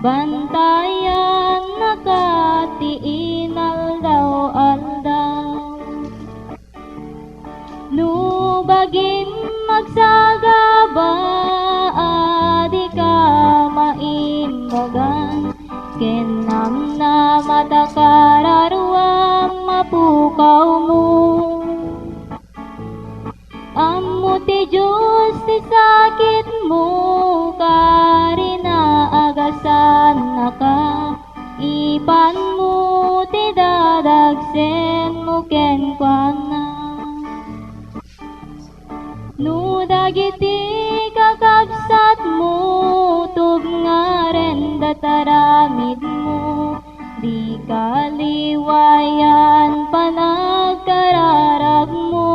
bantayan nakati inaldaw-aldaw. Nubagin magsagaba, di ka maimbagan, kenam na matakararuang mapukaw mo. Ammo ti Diyos ti sakit mo, karinaagasan na ka, ipan mo ti dadagsen mo kenkwana. No dagiti kakabsat mo, tub nga ren dataramid mo, di kaliwayan panagkararag mo.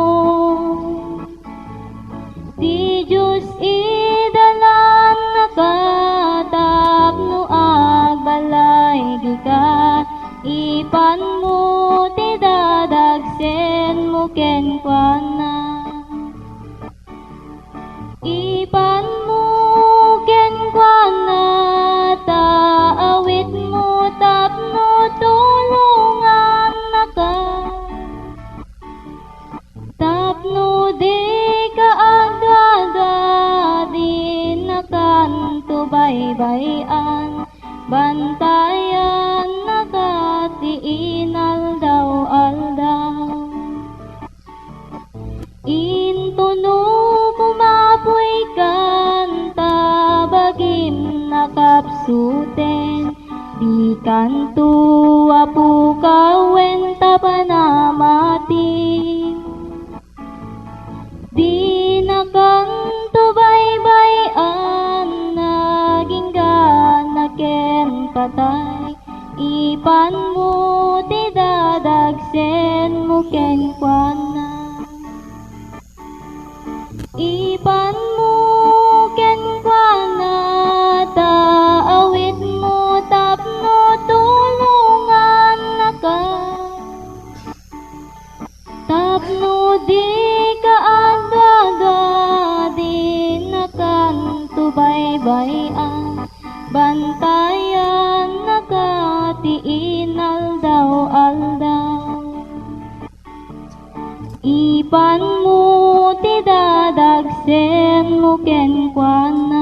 Di Diyos idalan nakatapno agbalay ka, ipan mo ti dadagsen mo kenkwana. Ipan mo kenkwana, taawit mo tapno tulungan naka, tapno di ka agada, di nakan tubaybayan, bantayan nakati inaldaw-aldaw. Intuno pumapoy kanta, bagim nakapsuten, di kanto apukawen tapanamati. Di nakanto baybayan, naging ganaken patay, ipan mo ti dadagsen mo kenkwana. Ipan mo kenkwana, taawit mo tapno tulungan naka, tapno di ka agada, di nakan tubaybayan, bantayan nakati inaldaw-aldaw. Ipan mo ti dadagsen mo kenkwana.